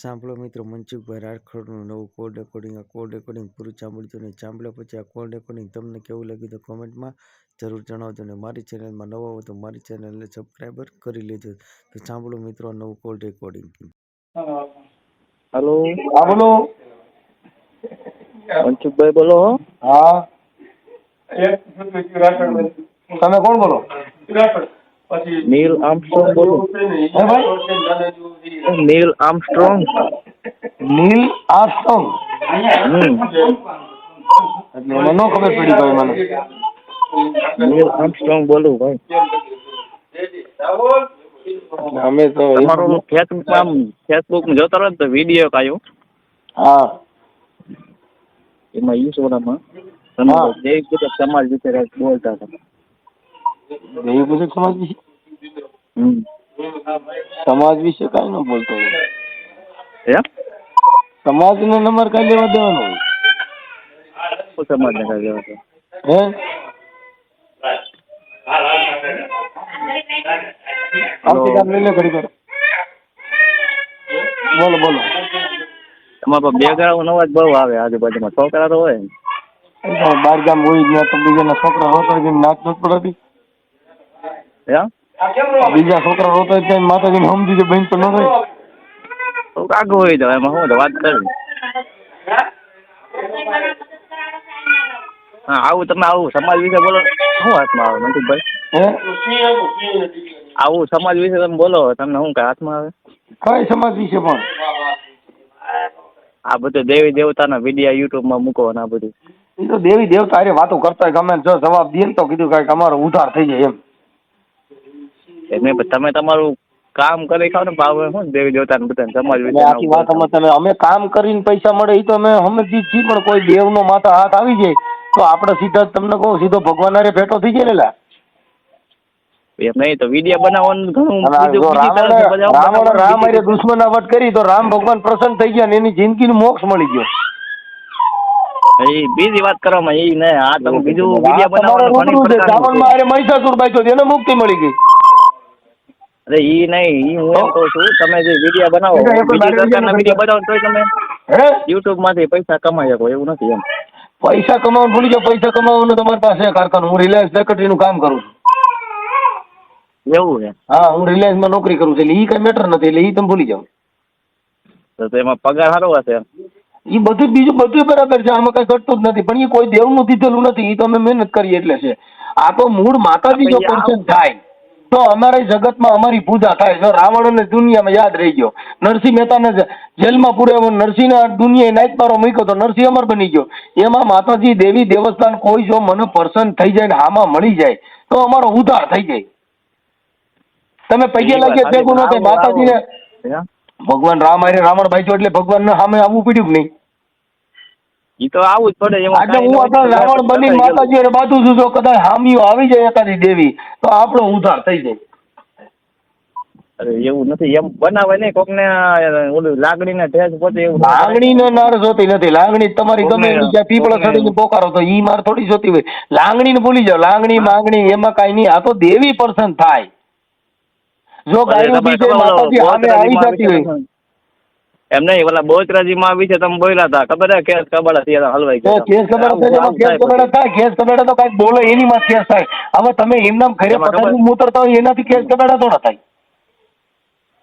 સાંભળો મિત્રો, મનસુખભાઈ રાઠોડનું નવું કોલ રેકોર્ડિંગ. આ કોલ રેકોર્ડિંગ પૂરું સાંભળ્યું નહીં. સાંભળ્યા પછી આ કોલ રેકોર્ડિંગ તમને કેવું લાગ્યું તો કોમેન્ટમાં જરૂર જણાવજો. ને મારી ચેનલમાં નવા હો તો મારી ચેનલને સબસ્ક્રાઈબર કરી લેજો. તો સાંભળો મિત્રો આ નવું કોલ રેકોર્ડિંગ. હેલો, હા બોલો. મનસુખભાઈ બોલો. હા, તમે કોણ બોલો? નીલ આર્મસ્ટ્રોંગ બોલો. હે ભાઈ? નીલ આર્મસ્ટ્રોંગ. નીલ આર્મસ્ટ્રોંગ. એટલે મને નો ખબર પડી ભાઈ મને. નીલ આર્મસ્ટ્રોંગ બોલું ભાઈ. અમે તો તમારું ફેસબુક જોતા રહો તો વિડીયો કાઢ્યો. હા એમાં ઈશ્વરમાં તમે જૈવિક કૃષક સમાજ વિશે બોલતા હતા. જૈવિક કૃષક સમાજ વિશે? સમાજ વિશે કઈ ન બોલતો હોય. હે? સમાજ નો નંબર કઈ લેવા દેવાનો હોય? સમાજ ને કાઢ્યો હતો. હે? આવતી કામ લઈ લે ઘડી કર. બોલો બોલો. તમારા બેકગ્રાઉન્ડ અવાજ બહુ આવે આજુબાજુમાં. છોકરા તો હોય બાર ગામ હોય ત્યાં તો બીજાના છોકરા રોતા હોય નાચ નથી પડતી. બીજા છોકરા રોતા હોય ત્યાં માતાજીને સમજી છે બેન તો ન થાય. તો આગળ હોય જાવ એમાં શું વાત કરવી. હા આવું તમે આવું સમાજ વિશે બોલો શું હાથમાં આવે મનસુખભાઈ? આવું સમાજ વિશે તમે બોલો તમને શું કઈ હાથમાં આવે? કઈ સમાજ વિશે પણ? આ બધું દેવી દેવતાના વિડીયો યુટ્યુબમાં મૂકો ને આ બધું. એ તો દેવી દેવતા અરે વાતો કરતા હોય ગમે જો જવાબ દે ને તો કીધું કઈક અમારો ઉધાર થઈ જાય એમ. એટલે તમે તમારું કામ કરી ખાવ ને ભાવે શું દેવી દેવતાને બધા સમાજ વિશે આખી વાત અમે કામ કરીને પૈસા મળે એ તો અમે સમજી જ છીએ, પણ કોઈ દેવનો માથા હાથ આવી જાય તો આપણે સીધા તમને કહું સીધો ભગવાન હારે ભેટો થઈ જાય ને. એમ નહીં તો વિડીયો બનાવવાનું ઘણું રામ હારે દુશ્મનાવટ કરી તો રામ ભગવાન પ્રસન્ન થઈ ગયા ને એની જિંદગીનો મોક્ષ મળી ગયો. એ બીજી વાત કરવામાં એ નહીં. આ તમે બીજું વિડીયો બનાવવાનું રાવણમાં હારે મહિષાસુર બાંધ્યો એને મુક્તિ મળી ગઈ. અરે ઈ નહીં, હું એમ કહું છું તમે જે વિડીયો બનાવો બીજી પ્રકારના વિડીયો બનાવો તો તમે યુટ્યુબ માંથી પૈસા કમાઈ શકો એવું નથી એમ. પૈસા કમાવાનું ભૂલી જાઓ. પૈસા કમાવાનું તમારી પાસે કારખાનું. હું રિલાયન્સ સેક્રેટરીનું કામ કરું છું. એવું છે? હા, હું રિલાયન્સમાં નોકરી કરું છું એટલે ઈ કઈ મેટર નથી એટલે ઈ તમે ભૂલી જાઓ. તો એમાં પગાર સારો હશે? એ બધું બીજું બધું બરાબર છે, આમાં કઈ ઘટતું જ નથી, પણ એ કોઈ દેવનું દીધેલું નથી. એ તો અમે મહેનત કરીએ એટલે છે. આ તો મૂળ માતાજી જો પર્સન થાય તો અમારા જગતમાં અમારી પૂજા થાય. જો રાવણને દુનિયામાં યાદ રહી ગયો, નરસિંહ મહેતાને જેલમાં પૂર્યો, નરસિંહના દુનિયાએ નાઈટ મારો મૂક્યો તો નરસિંહ અમર બની ગયો. એમાં માતાજી દેવી દેવસ્થાન કોઈ જો મને પર્સન થઈ જાય ને આમાં મળી જાય તો અમારો ઉદ્ધાર થઈ જાય. તમે પૈયે લાગે ભેગું ન થાય માતાજીને. ભગવાન રામ હારે રાવણ બાંધ્યો એટલે ભગવાનને સામે આવવું પડ્યું કે નહીં? ઈ તો આવું જ પડે. આજે હું અત્યારે રાવણ બની માતાજી હારે બાંધું છું, જો કદાચ હામીઓ આવી જાય એકાદી દેવી તો આપણો ઉદ્ધાર થઈ જાય. અરે એવું નથી, એમ બનાવે નહીં કોકને ઓલું લાગણીને ઠેસ પોતે એવું. લાગણીને નાર જોતી નથી. લાગણી તમારી ગમે ત્યાં પીપળો ચડીને પોકારો તો ઈ માર થોડી જોતી હોય. લાગણીને ભૂલી જાઓ. લાગણી માંગણી એમાં કાંઈ નહીં. આ તો દેવી પર્સન થાય. જો ગાયું બીજે માતાજી સામે આવી જતી હોય. એમ નહીં, ઓલા બોચરાજી માં વિશે તમે બોલ્યા હતા ખબર હે? કેસ કબાડા થયા હલવાઈ ગયા. કેસ કબાડા થાય. કેસ કબાડા તો કાંઈક બોલે એની માં કેસ થાય. હવે તમે એમના ઘરે પથારી મૂતરતા હોય એનાથી કેસ કબાડા તો ના થાય.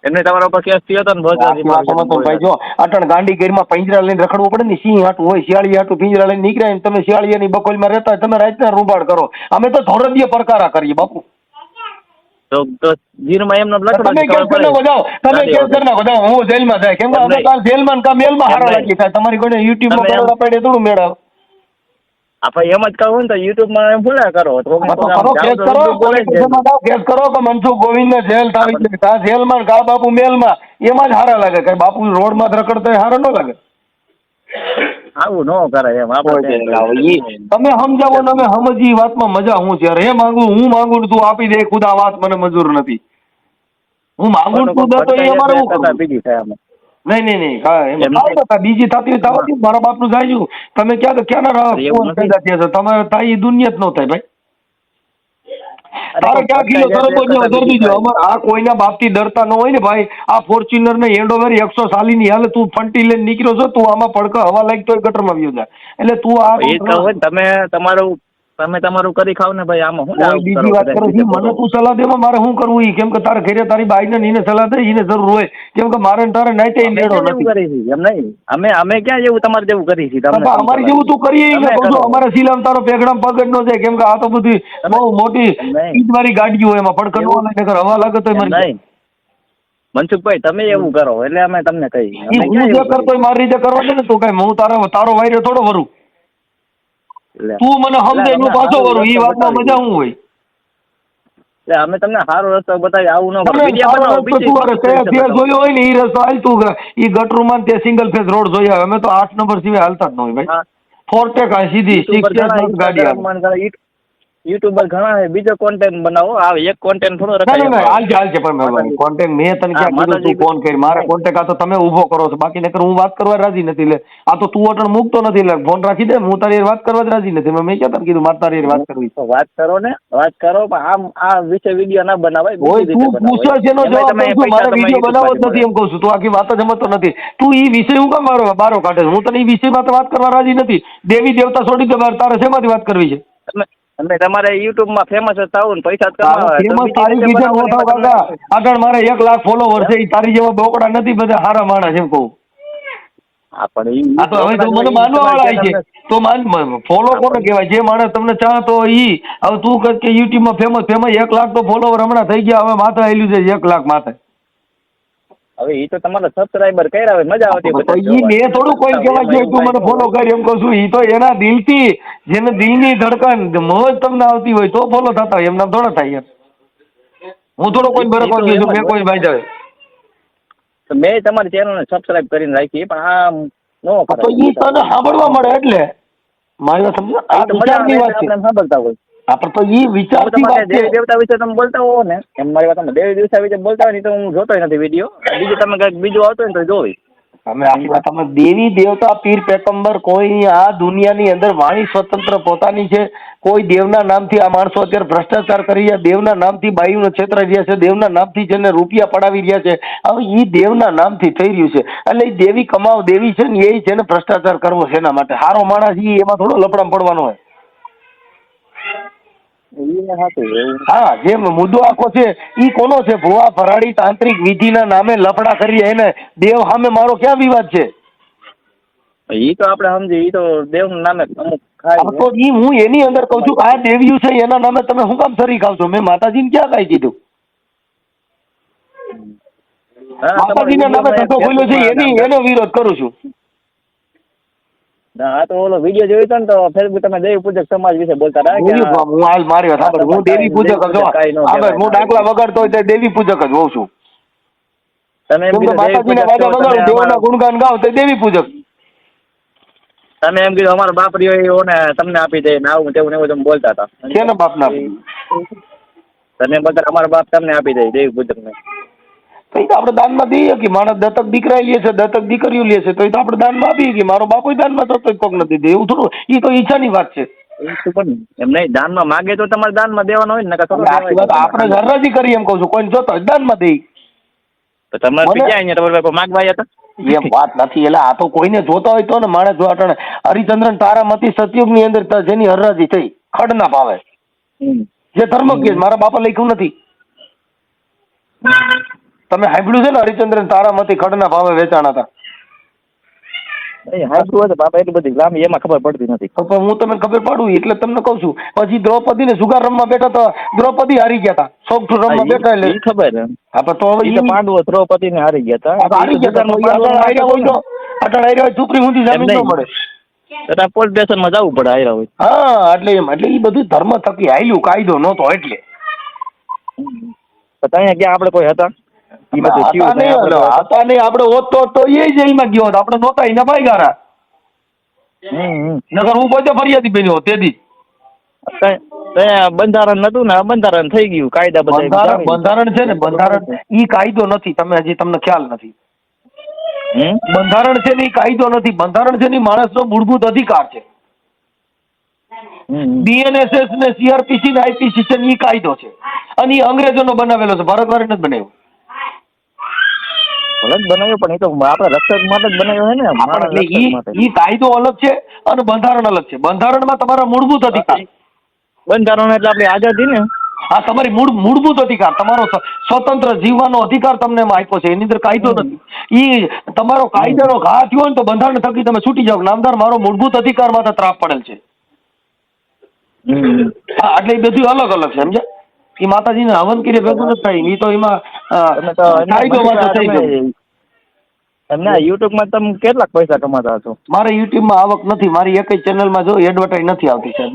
એમને તમારા ઉપર કેસ થયો હતો ને બોચરાજી ભાઈ જો અટણ ગાંડી ગીરમાં પિંજરા લઈને રખડવું પડે ને. સિંહ હાટું હોય, શિયાળી હાટું પિંજરા લઈને નીકળ્યા ને તમે શિયાળીની બકોલમાં રહેતા હોય, તમે રાતના રૂબાડ કરો. અમે તો ધોરદીય પ્રકારા કરીએ બાપુ. તો જીરમાં એમનો તમે કેસ કરી નાખો જાઓ. તમે કેસ કરી નાખો જાઓ. હું જેલમાં જાય કેમ કે અમે કાલ જેલમાં કા મેલમાં હારા લાગી થાય. તમારી કોઈને યુટ્યુબમાં કરોડા પડે થોડું મેળાવ. આપણે એમ જ કહું ને તો યુટ્યુબમાં એમ ભૂલા કરો તો કેસ કરો કે મનસુખ ગોવિંદને જેલ થાવી છે. જેલમાં કા બાપુ મેલમાં એમાં જ હારા લાગે. કઈ બાપુ રોડમાં રખડતા હારા ન લાગે. આવું ન કરાય એમ. આપણે તમે સમજાવો ને અમે સમજી વાતમાં મજા હું છે. હે માંગુ હું માંગુ તું આપી દે ખુદ આ વાત મને મંજૂર નથી. હું માંગુ તું તો એ અમારે બીજી થાય આમાં. નહીં બીજી થતી હોય મારા બાપ નું જાય. તમે ક્યાં તો ક્યાં પેદા થયા છો? તમે થાય દુનિયા જ ન થાય ભાઈ. તારે ક્યાં કિલો તરત જ વધારી દીધો અમારે આ કોઈના બાપથી ડરતા ન હોય ને ભાઈ આ ફોર્ચ્યુનર ને હેન્ડઓવર 140 ની હાલે તું ફંટી લઈને નીકળ્યો છો તું આમાં પડકા હવા લાગી તોય ગટરમાં વ્યો જાય એટલે તું આ એ કહું ને તમે તમારું કરી ખાવ ને ભાઈ આમાં શું કોઈ બીજી વાત કરો છે મને તું સલાહ દેવા મારે શું કરવું ઈ કેમ કે તારે ઘરે તારી બાઈ ને એને સલાહ દે એને જરૂર હોય કેમ કે મારે ને તારે નાઈટે લેડો નથી એમ નહીં અમે ક્યાં જેવું તમારે જેવું કરી છે તમને અમારી જેવું તું કરીએ ને કહું છું અમારે સિલામ તારો પેગડામ પગ જ ન જાય કેમ કે આ તો બધી બહુ મોટી સ્પીડ વાળી ગાડીઓ હોય એમાં પડકર નો લાગે નકર હવા લાગે તો મરી જાય. મનસુખભાઈ તમે એવું કરો એટલે અમે તમને કહી હું જે કરતો મારી રીતે કરવા દે ને તું કઈ હું તારો વાયરો થોડો વરું તું મને સમજે હું પાછો વરું ઈ વાતમાં મજા શું હોય એટલે અમે તમને સારો રસ્તો બતાવી આવું ન કરો તમે વિડિયો સારો બનાવો રસ્તો તું અરે તે જોયો હોય ને ઈ રસ્તો હાલ તું ઈ ગટરુમાં તે સિંગલ ફેસ રોડ જોયા અમે તો 8 નંબર સિવાય હાલતા જ ન હોય ભાઈ ફોર્ટેક આ સીધી 6 ગાડી આવે યુટ્યુબર ઘણા છે બીજો કોન્ટેન્ટ બનાવો આ એક કોન્ટેન્ટ થોડો ના રખાય હાલજે પણ કોન્ટેક્ટ મેં તને ક્યાં કીધું તું ફોન કરી મારે કોન્ટેક્ટ આ તો તમે ઊભો કરો છો બાકી નકર હું વાત કરવા રાજી નથી એટલે આ તો તું અટણ મૂકતો નથી એટલે ફોન રાખી દે હું તારી વાત કરવા જ રાજી નથી મેં ક્યાં તને કીધું મારે તારી વાત કરવી તો વાત કરો ને વાત કરો પણ આમ આ વિશે વિડીયો ના બનાવાય ઓય તું પૂછો છે એનો જવાબ દઉં છું મારે વિડીયો બનાવવો જ નથી એમ કહું છું તું આખી વાત જ સમજતો નથી તું ઈ વિષય હું કામ બારો કાઢે હું તને ઈ વિષયમાં તો વાત કરવા રાજી નથી દેવી દેવતા છોડી દે તારે શેમાંથી વાત કરવી છે અને તમારે યુટ્યુબ માં ફેમસ જ થવું ને પૈસા કમાવા ફેમસ તારી વિશે નો થાવ કાકા આગળ મારે 1 લાખ ફોલોવર છે ઈ તારી જેવા બોકડા નથી બધા હારા માણસ એમ કહું આ તો હવે તું મને માનવા વાળા છે તો માન ફોલો કોને કહેવાય જે માણસ તમને ચાહતો ઈ હવે તું કર કે યુટ્યુબ માં ફેમસ 1 લાખ તો ફોલોવર હમણાં થઈ ગયા હવે માથે આવેલું છે 1 લાખ માથે હવે ઈ તો તમારા સબસ્ક્રાઇબર કર્યા હોય મજા આવતી ઈ મેં થોડું કોઈ કહેવા ગયો તું મને ફોલો કરી એમ કહું છું ઈ તો એના દિલથી જેને દિલની ધડકન મોજ તમને આવતી હોય તો ફોલો થતા હોય એમના થોડા થાય હું થોડો કોઈ બરકવા ગયો છું મેં કોઈ ભાઈ જાય તો મેં તમારી ચેનલને સબસ્ક્રાઇબ કરીને રાખી પણ આ નો કરે તો ઈ તને સાંભળવા મળે એટલે મારી વાત સમજો આ વિચારની વાત છે સાંભળતા હોય આપણે તો ઈ વિચારતી વાત છે દેવી દેવતા વિશે તમે બોલતા હો ને એમ મારી વાત તમે દેવી દેવતા વિશે બોલતા હોય ને તો હું જોતો નથી વિડીયો બીજું તમે કઈક બીજું આવતો હોય ને તો જોઈ અમે આખી વાત અમે દેવી દેવતા પીર પેગંબર કોઈ આ દુનિયાની અંદર વાણી સ્વતંત્ર પોતાની છે કોઈ દેવના નામથી આ માણસો અત્યારે ભ્રષ્ટાચાર કરી રહ્યા દેવના નામથી બાયુનો છેતરાઈ રહ્યા છે દેવના નામથી જેને રૂપિયા પડાવી રહ્યા છે હવે ઈ દેવના નામથી થઈ રહ્યું છે એટલે ઈ દેવી કમાવ દેવી છે ને એ જેને ભ્રષ્ટાચાર કરવો છે એના માટે હારો માણસ ઈ એમાં થોડો લપડામ પડવાનો હોય હા જે મુદ્દો આખો છે ઈ કોનો છે ભુવા ફરાડી તાંત્રિક વિધિના નામે લફડા કરી એને દેવ સામે મારો ક્યાં વિવાદ છે ઈ તો આપણે સમજી ઈ તો દેવના નામે અમુક ખાય તો ઈ હું એની અંદર કહું છું આ દેવ્યું છે એના નામે તમે શું કામ સરી ખાવ છો મેં માતાજીને ક્યાં કાંઈ કીધું માતાજીના નામે ધંધો ખોલ્યો છે એનો વિરોધ કરું છું હા તો ઓલો વિડીયો જોયો તો ને તો ફેસબુક તમે દેવી પૂજક સમાજ વિશે બોલતા હતા હું હાલ મારી વાત સાંભળ હું દેવી પૂજક જ હું ડાકલા વગાડતો હોય તો દેવી પૂજક જ હોઉં છું તમે એમ કીધું માતાજીના વાજા વગાડું દેવના ગુણગાન ગાવ તો દેવી પૂજક તમે એમ કીધું અમારા બાપ રહ્યો ને તમને આપી દે ને આવું તેવું ને એવું તમે બોલતા હતા કેના બાપના તમે બોલતા અમારા બાપ તમને આપી દે દેવી પૂજક ને તો એ તો આપણે દાનમાં દઈએ કે માણસ દત્તક દીકરા લે છે દત્તક દીકરીઓ લે છે તો એ તો આપણે દાનમાં આપીએ કે મારો બાપો દાનમાં તો કોક નથી દે એવું થોડું એ તો ઈચ્છાની વાત છે એમ નહીં દાનમાં માગે તો તમારે દાનમાં દેવાનો હોય ને આપણે હરાજી કરીએ એમ કહું છું કોઈ જોતો દાનમાં દઈ તો તમારે ક્યાં અહીંયા તમારે બાપા માગવા હતા એમ વાત નથી એટલે આ તો કોઈને જોતા હોય તો ને માણસ જો અટણે હરિચંદ્રન તારામતી સતયુગની અંદર જેની હરાજી થઈ ખડ ના પાવે જે ધર્મ કે મારા બાપા લખ્યું નથી તમે સાંભળ્યું છે ને હરિચંદ્રન તારામતી ખડના ભાવે વેચાણા હતા બાપા એટલી બધી લાંબી એમાં ખબર પડતી નથી હું તમને ખબર પાડું એટલે તમને કહું છું પછી દ્રૌપદી ને સુગાર રમવા બેઠા તો દ્રૌપદી હારી ગયા હતા સોગઠ રમવા બેઠા એટલે ખબર હા તો હવે પાંડવો દ્રૌપદી ને હારી ગયા હતા હારી ગયા હતા સુપ્રીમ સુધી જમીન ન મળે પોલીસ સ્ટેશન માં જવું પડે હાર્યા હોય હા એટલે એમ એટલે એ બધું ધર્મ થકી હાલ્યું કાયદો નહોતો એટલે અહીંયા ક્યાં આપણે કોઈ હતા હતા નહીં આપડે હોત તો એ જેલમાં ગયો હતો આપડે નહોતા એના ભાઈ ગારા નગર હું પોતે ફરિયાદી બન્યો તેથી બંધારણ નતું ને બંધારણ થઈ ગયું કાયદા બધા બંધારણ છે ને બંધારણ ઈ કાયદો નથી તમે હજી તમને ખ્યાલ નથી બંધારણ છે ને ઈ કાયદો નથી બંધારણ છે ને માણસનો મૂળભૂત અધિકાર છે બીએનએસએસ ને સીઆરપીસી ને આઈપીસી છે ને ઈ કાયદો છે અને ઈ અંગ્રેજોનો બનાવેલો છે, ભારતવાળે નથી બનાવ્યો. ભલે જ બનાવ્યો પણ એ તો આપણા રક્ષક માટે જ બનાવ્યો છે ને, માણસ એટલે રક્ષક માટે. ઈ કાયદો અલગ છે અને બંધારણ અલગ છે. બંધારણમાં તમારા મૂળભૂત અધિકાર, બંધારણ એટલે આપણી આઝાદી ને. આ તમારી મૂળભૂત અધિકાર, તમારો સ્વતંત્ર જીવવાનો અધિકાર તમને એમાં આપ્યો છે, એની અંદર કાયદો નથી. ઈ તમારો કાયદાનો ઘા થયો ને તો બંધારણ થકી તમે છૂટી જાવ, નામદાર મારો મૂળભૂત અધિકાર માટે ત્રાપ પડેલ છે. હા, એટલે એ બધું અલગ અલગ છે, સમજ્યા? એ માતાજીને હવન કરી ભેગું નથી થાય, એ તો એમાં કાયદો વાંધો થઈ ગયો. એમને યુટ્યુબમાં તમે કેટલા પૈસા કમાતા હશો? મારે યુટ્યુબમાં આવક નથી, મારી એક જ ચેનલમાં જો એડવર્ટાઇઝ નથી આવતી સાહેબ.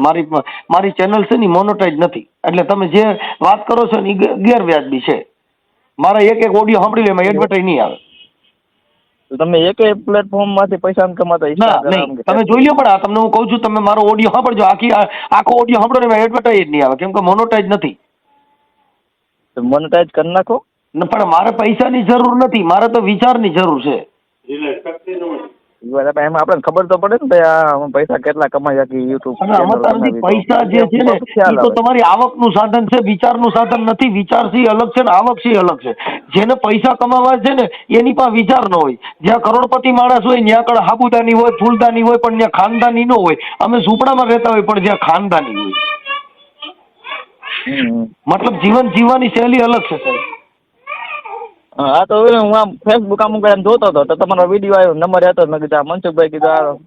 મારી ચેનલ છે ને મોનોટાઈઝ નથી, એટલે તમે જે વાત કરો છો ને એ ગેરવ્યાજબી છે. મારા એક ઓડિયો સાંભળી લે એમાં એડવર્ટાઇઝ નહીં આવે. તો તમે એક પ્લેટફોર્મ માંથી પૈસા કમાતા? ના નહીં, તમે જોઈ લો. પણ આ તમને હું કહું છું, તમે મારો ઓડિયો સાંભળજો, આખો ઓડિયો સાંભળો ને એમાં એડવર્ટાઇઝ નહીં આવે, કેમ કે મોનોટાઈઝ નથી. મોનેટાઈઝ કરી નાખો. પણ મારે પૈસાની જરૂર નથી, મારે તો વિચારની જરૂર છે. એમાં આપણે ખબર તો પડે ને ભાઈ આ પૈસા કેટલા કમાઈ શકે યુટ્યુબ. પૈસા જે છે ને એ તો તમારી આવકનું સાધન છે, વિચારનું સાધન નથી. વિચાર છે અલગ છે ને આવક છે અલગ છે. જેને પૈસા કમાવા છે ને એની પાસે વિચાર ન હોય. જ્યાં કરોડપતિ માણસ હોય ત્યાં આગળ હાબુદાની હોય, ફૂલદાની હોય, પણ ત્યાં ખાનદાની ન હોય. અમે ઝૂંપડામાં રહેતા હોય પણ જ્યાં ખાનદાની હોય. મતલબ જીવન જીવવાની શૈલી અલગ છે સાહેબ. હા, તો હું આમ ફેસબુક અમુક એમ જોતો હતો તો તમારો વિડીયો આવ્યો, નંબર હતો, મેં કીધું મનસુખભાઈ કીધું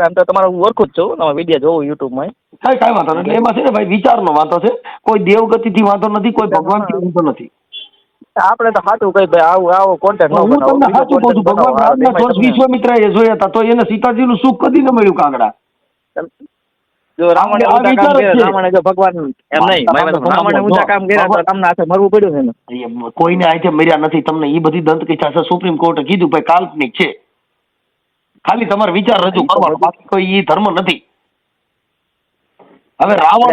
આમ તો તમારો હું ઓળખું જ છું, તમારો વિડીયો જોઉં યુટ્યુબમાં. કાંઈ વાંધો નથી. એટલે એમાં છે ને ભાઈ વિચારનો વાંધો છે, કોઈ દેવગતિથી વાંધો નથી, કોઈ ભગવાનથી વાંધો નથી. આપણે તો સાચું કઈ ભાઈ આવું આવો કોન્ટેન્ટ હું તમને સાચું કહું છું, ભગવાન વિશ્વામિત્રાએ જોયા હતા તો એને સીતાજીનું સુખ કદી ન મળ્યું કાગડા. જો રાવણે ઊંચા કામ કર્યા, રાવણે જો ભગવાન એમ નહીં, રાવણે ઊંચા કામ કર્યા તો તમને હાથે મરવું પડ્યું છે ને. કોઈને હાથે મર્યા નથી. તમને એ બધી દંતકથા છે, સુપ્રીમ કોર્ટે કીધું ભાઈ કાલ્પનિક છે, ખાલી તમારે વિચાર રજૂ કરવાનો, બાકી કોઈ એ ધર્મ નથી. હવે રાવણ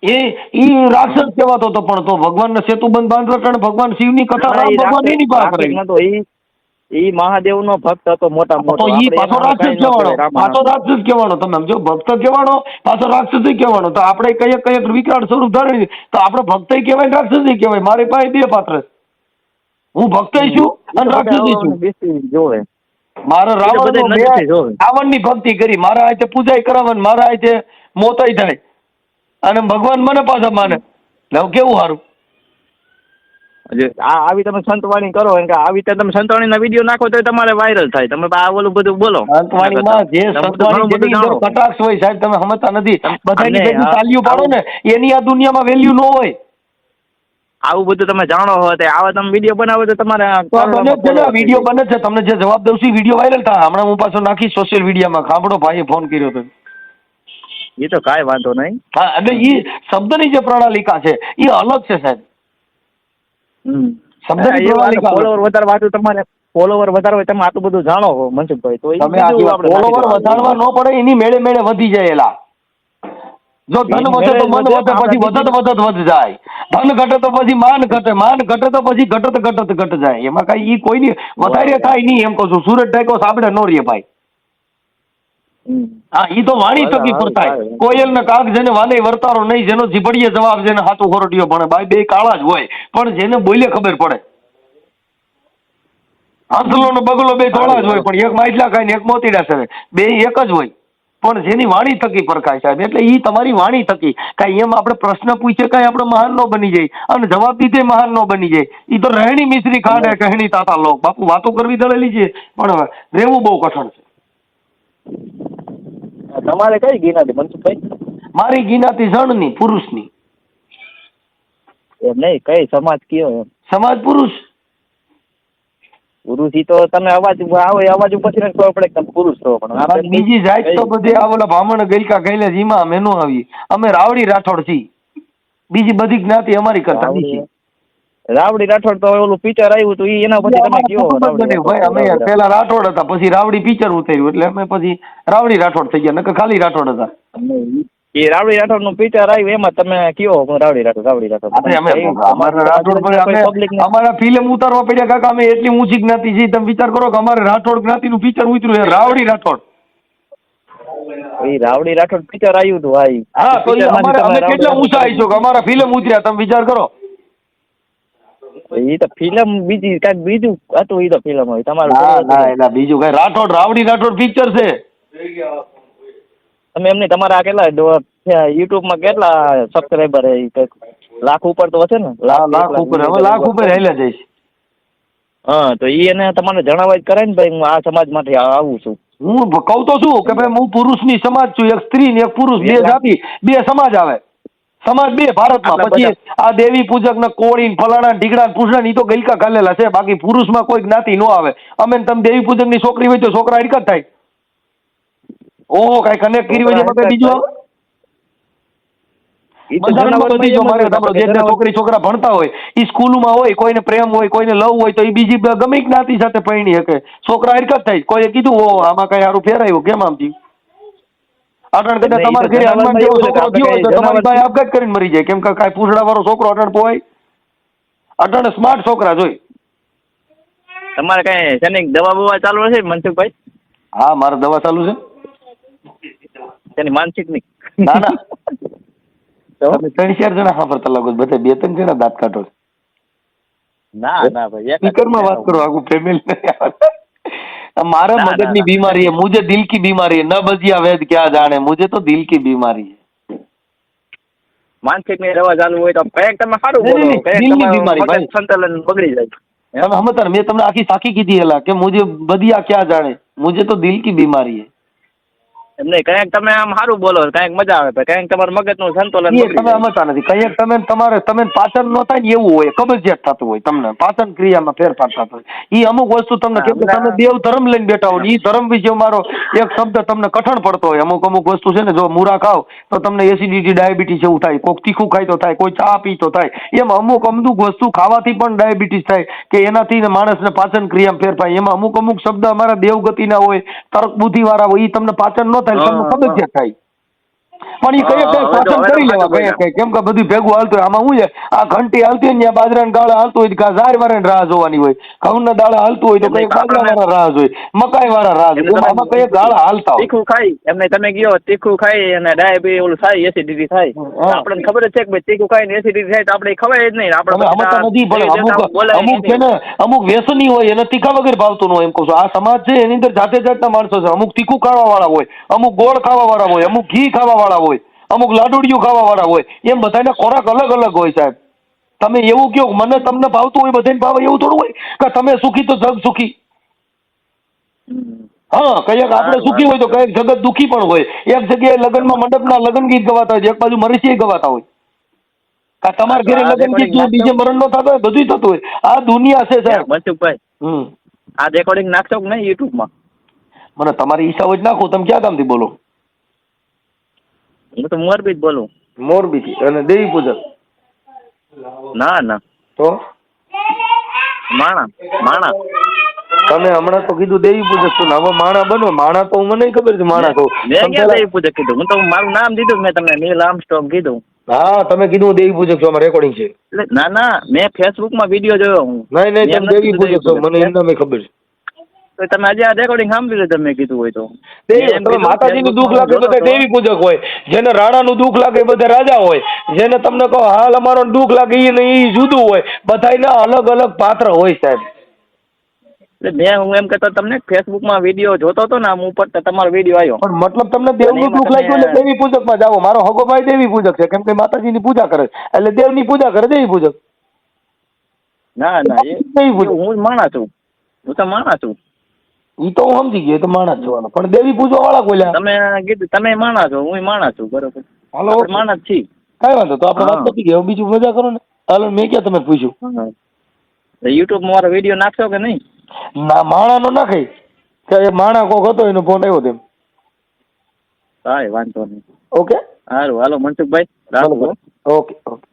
એ રાક્ષસ કહેવાતો હતો, પણ તો ભગવાનને સેતુબંધ બાંધવા ભગવાન શિવની કથા ભગવાન એની પાસે કરી. ઈ મહાદેવ નો ભક્ત હતો મોટા મોટો. પાછો રાક્ષસ કહેવાનો, તમે સમજો, ભક્ત કહેવાનો, પાછો રાક્ષસ કહેવાનો. તો આપણે કઈ વિકરાળ સ્વરૂપ ધારણ તો આપણે ભક્ત કહેવાય, રાક્ષસ કહેવાય. મારી પાસે બે પાત્ર, હું ભક્ત છું અને રાક્ષસ છું. મારે રાવણની ભક્તિ કરી, મારા હાથે પૂજા કરાવવાની, મારા હાથે મોતાઈ થાય અને ભગવાન મને પાછા માને. કેવું સારું. આવી તમે સંતવાણી કરો, આવી રીતે તમે સંતવાણીના વિડીયો નાખો તો તમારે વાયરલ થાય. તમે આ ઓલું બધું બોલો. સંતવાણીમાં જે સંતવાણી કટાક્ષ હોય સાહેબ, તમે સમજતા નથી. બધાની ભેગું ચાલ્યું પાડો ને એની આ દુનિયામાં વેલ્યુ ન હોય. આવું બધું તમે જાણો હો તો આવા તમે વિડીયો બનાવો તો તમારે વિડીયો બને છે. તમને જે જવાબ દઉં છું વિડીયો વાયરલ થાય. હમણાં હું પાછો નાખી સોશિયલ મીડિયામાં. સાંભળો, ભાઈએ ફોન કર્યો હતો. એ તો કાંઈ વાંધો નહીં. હા, એટલે એ શબ્દની જે પ્રણાલિકા છે એ અલગ છે સાહેબ. ફોલોવર વધારવા તમારે ફોલોવર વધારવા હોય, તમે આટલું બધું જાણો છો મનસુખભાઈ, તો ફોલોવર વધારવા ન પડે, એની મેળે મેળે વધી જાય. એલા જો ધન વધે તો મન વધે, પછી વધત જાય. ધન ઘટે તો પછી માન ઘટે, માન ઘટે તો પછી ઘટત જાય. એમાં કઈ ઈ કોઈની વધારે થાય નહીં એમ કહું છું. સુરત ટાઈકો સાંભળે નો રે ભાઈ. હા, ઈ તો વાણી થકી ફરતાય. કોયલ ને કાગ જેને વાલે વર્તારો નહીં, જેનો જીભડીએ જવાબ, જેને હાથું ખોરટીયો ભણે. ભાઈ બે કાળા જ હોય, પણ જેને બોલે ખબર પડે. હંસલો ને બગલો બે ધોળા જ હોય, પણ એક માટલા ખાય ને એક મોતીડા સરે, બે એક જ હોય, પણ જેની વાણી થકી પરખાય સાહેબ. એટલે ઈ તમારી વાણી થકી કાંઈ એમ આપણે પ્રશ્ન પૂછે કાંઈ આપણે મહાન નો બની જાય અને જવાબ દીધે મહાન નો બની જાય. ઈ તો રહેણી મિશ્રી ખાંડે કહેણી તાતા લોક. બાપુ વાતો કરવી દળેલી છે, પણ રહેવું બહુ કઠણ છે. તમારે કઈ ગિનાતી મનસુખભાઈ? મારી ગિનાતી જણની, પુરુષની. એમ નહીં, કઈ સમાજ કયો? એમ સમાજ પુરુષ. પુરુષ ઈ તો તમે અવાજ આવો અવાજ ઉપરથી ખબર પડે કે તમે પુરુષ છો. પણ બીજી જાત તો બધી આ ઓલા બ્રાહ્મણ ગઈકા કઈલે જીમાં અમે નો આવી. અમે રાવડી રાઠોડ છીએ. બીજી બધી જ્ઞાતિ અમારી કરતા નીચી. રાવડી રાઠોડ તો ઓલું પિક્ચર આવ્યું તો એના પછી તમે કયો? ભાઈ અમે પેલા રાઠોડ હતા, પછી રાવડી પિક્ચર ઉતાર્યું એટલે અમે પછી રાવડી રાઠોડ થઈ ગયા, નકર ખાલી રાઠોડ હતા. એ રાવડી રાઠોડ નું પિક્ચર આવ્યું એમાં તમે કયો હું રાવડી રાઠોડ આપણે અમારા રાઠોડ પર અમારા ફિલ્મ ઉતારવા પડ્યા કાકા, અમે એટલી ઊંચી જ્ઞાતિ છીએ. તમે વિચાર કરો કે અમારે રાઠોડ જ્ઞાતિનું પિક્ચર ઉતર્યું છે, રાવડી રાઠોડ. એ રાવડી રાઠોડ પિક્ચર આવ્યું હતું ભાઈ. હા, તો અમે કેટલા ઊંચા આવીશું કે અમારા ફિલ્મ ઉતર્યા, તમે વિચાર કરો. એ તો ફિલ્મ બીજી કાંઈક બીજું હતું, એ તો ફિલ્મ હોય તમારું. ના એના બીજું કઈ રાઠોડ રાવડી રાઠોડ પિક્ચર છે. તમે એમની તમારા કેટલા યુટ્યુબમાં કેટલા સબસ્ક્રાઈબર છે? લાખ ઉપર તો હશે ને? લાખ ઉપર, હવે લાખ ઉપર હેલા જઈશ. હા, તો એને તમારે જણાવવા જ કરાય ને ભાઈ, હું આ સમાજમાંથી આવું છું. હું કહું તો છું કે ભાઈ હું પુરુષની સમાજ છું, એક સ્ત્રી ને એક પુરુષ, બે જાતિ, બે સમાજ આવે. સમાજ બે ભારતમાં. પછી આ દેવી પૂજક ને કોળી ફલાણા ઢીકડા પૂછડા ની તો ગલકા ગાલેલા છે, બાકી પુરુષમાં કોઈ જ્ઞાતિ નો આવે. અમે તમે દેવી પૂજક ની છોકરી હોય તો છોકરા હરકત થાય. ઓહો, કઈ કનેક્ટ કરી હોય છે બીજું આવે? છોકરી છોકરા ભણતા હોય એ સ્કૂલમાં હોય, કોઈને પ્રેમ હોય, કોઈને લવ હોય, તો એ બીજી ગમે જ્ઞાતિ સાથે પરણી શકે, છોકરા હરકત થાય. કોઈએ કીધું ઓ આમાં કઈ સારું ફેરાયું કેમ આમ થયું? અટણ કદાચ તમારે ઘરે હનુમાન જેવો છોકરો થયો હોય તો તમારી ભાઈ આપઘાત કરીને મરી જાય, કેમ કે કાંઈ પૂછડા વાળો છોકરો અટણ પોવાય. અટણ સ્માર્ટ છોકરા જોઈ. તમારે કઈ શેની દવા બવા ચાલુ છે મનસુખભાઈ? હા, મારે દવા ચાલુ છે. તેની માનસિક ની? ના ના, તમે 3-4 જણા સાંભળતા લાગો, બધા 2-3 જણા દાંત કાઢો. ના ના ભાઈ, સ્પીકરમાં વાત કરો, આખું ફેમિલી. मारे मगज की बीमारी है, मुझे दिल की बीमारी है, न बजिया वैद क्या जाने, मुझे तो दिल की बीमारी है. मानसिक में रवा चालू હોય તો કઈક તમે સારું બોલો, કઈક તમારું સંતુલન બગડી જાય. हम तर मैं तुमने आखी साखी की थी हला कि मुझे बदिया क्या जाने, मुझे तो दिल की बीमारी है. એમ નહીં, કઈક તમે આમ સારું બોલો, કઈક મજા આવે, કઈક તમારું મગજનું સંતુલન બગડી તમે સમજતા નથી. કઈક તમે તમારે તમે પાચન ન થાય ને એવું હોય, કબજિયાત થતું હોય, તમને પાચન ક્રિયામાં ફેરફાર થતો હોય. એ અમુક વસ્તુ તમને કેમ કે તમે દેવ ધર્મ લઈને બેઠા હો, એ ધર્મ વિશે મારો એક શબ્દ તમને કઠણ પડતો હોય. અમુક વસ્તુ છે ને, જો મૂરા ખાવ તો તમને એસિડિટી ડાયાબિટીસ એવું થાય, કોઈક તીખું ખાય તો થાય, કોઈ ચા પી તો થાય. એમ અમુક વસ્તુ ખાવાથી પણ ડાયાબિટીસ થાય કે એનાથી માણસને પાચન ક્રિયામાં ફેરફાર. એમાં અમુક શબ્દ અમારા દેવગતિના હોય, તર્ક બુદ્ધિ વાળા હોય, એ તમને પાચન ન થાય, તમને કબજિયાત થાય. પણ એ કઈ પાચન કરી લેવા કઈ કેમ કે બધું ભેગું હાલતું હોય. આમાં શું છે, આ ઘંટી હાલતી હોય ને બાજરાના ગાળા હાલતું હોય, ઝાર વાળા રાહ જોવાની હોય, ઘઉંના દાળા હાલતું હોય તો કઈ બાજરા વાળા રાહ જોઈ, મકાઈ વાળા રાહ જોઈ. આમાં કઈ ગાળા હાલતા હોય. તીખું ખાઈ એમને તમે ગયો તીખું ખાઈ અને ડાયાબિટીસ ઓલું થાય, એસિડિટી થાય. આપણને ખબર જ છે કે ભાઈ તીખું ખાઈને એસિડિટી થાય તો આપણે ખબર જ નહીં. આપણે સમજતા નથી. પણ અમુક છે ને, અમુક વ્યસની હોય એને તીખા વગર ભાવતું ન હોય. એમ કહું છું, આ સમાજ છે એની અંદર જાતે જાતના માણસો છે. અમુક તીખું ખાવા વાળા હોય, અમુક ગોળ ખાવા વાળા હોય, અમુક ઘી ખાવા વાળા હોય, અમુક લાડુડિયું ખાવા વાળા હોય. એમ બધાના ખોરાક અલગ અલગ હોય સાહેબ. તમે એવું કહો મને તમને ભાવતું હોય બધાને ભાવે એવું થોડું હોય કે તમે સુખી તો જગ સુખી. હા, કઈક આપણે સુખી હોય તો કઈક જગત દુખી પણ હોય. એક જગ્યાએ લગ્નમાં મંડપના લગ્ન ગીત ગવાતા હોય, એક બાજુ મરસી ગવાતા હોય. તમારા ઘરે લગ્ન ગીત બીજે મરણ નો થતો હોય, બધું થતું હોય. આ દુનિયા છે સાહેબ. મનસુખભાઈ, આ રેકોર્ડિંગ નાખશો કે નહીં યુટ્યુબમાં? મને તમારી ઈચ્છા હોય નાખો. તમે ક્યાં ગામથી બોલો? હું તો મોરબી જ બોલું. મોરબીથી. અને દેવી પૂજક? ના ના, તો માણા. તમે હમણાં તો કીધું દેવી પૂજક છું, હવે માણા બનો. માણા તો મને ખબર છે માણા તો. મેં ક્યાં દેવી પૂજક કીધું? હું તો મારું નામ દીધું મેં તમને, નીલ આર્મસ્ટ્રોંગ કીધું. હા, તમે કીધું દેવી પૂજક છો, આમાં રેકોર્ડિંગ છે. ના ના, મેં ફેસબુકમાં વિડીયો જોયો. હું નહીં તમે દેવી પૂજક છો, મને એમ નામે ખબર છે. તો તમે આજે આ રેકોર્ડિંગ સાંભળી લો. તમે કીધું હોય તો તમે માતાજીનું દુઃખ લાગે બધા દેવી પૂજક હોય, જેને રાણાનું દુઃખ લાગે બધા રાજા હોય, જેને તમને કહો હાલ અમારો દુઃખ લાગે એ જુદું હોય. બધાના અલગ અલગ પાત્ર હોય સાહેબ. હું એમ કહેતો તમને ફેસબુકમાં વિડીયો જોતો હતો ને આમ ઉપર તમારો વિડીયો આવ્યો. પણ મતલબ તમને દેવનું દુઃખ લાગ્યું એટલે દેવી પૂજકમાં જાઓ. મારો હગો ભાઈ દેવી પૂજક છે, કેમ કે માતાજીની પૂજા કરે એટલે દેવની પૂજા કરે દેવી પૂજક. ના ના, હું માણા છું. હું તો માણા છું. ઈ તો હું સમજી ગયો, તો માણસ જોવાનો. પણ દેવી પૂજવા વાળા કોઈ તમે કીધું તમે માણા છો, હું માણા છું. બરોબર, હાલો માણા જ છીએ. કઈ વાંધો તો આપણે વાત પતી ગઈ. બીજું મજા કરો ને. હાલો, મેં ક્યાં તમે પૂછ્યું? યુટ્યુબમાં મારો વિડીયો નાખશો કે નહીં? ના, માણા નો નાખે કે માણા કોક હતો એનો ફોન આવ્યો તેમ. કાંઈ વાંધો નહીં. ઓકે, સારું, હાલો મનસુખભાઈ, રાખો. Okay okay.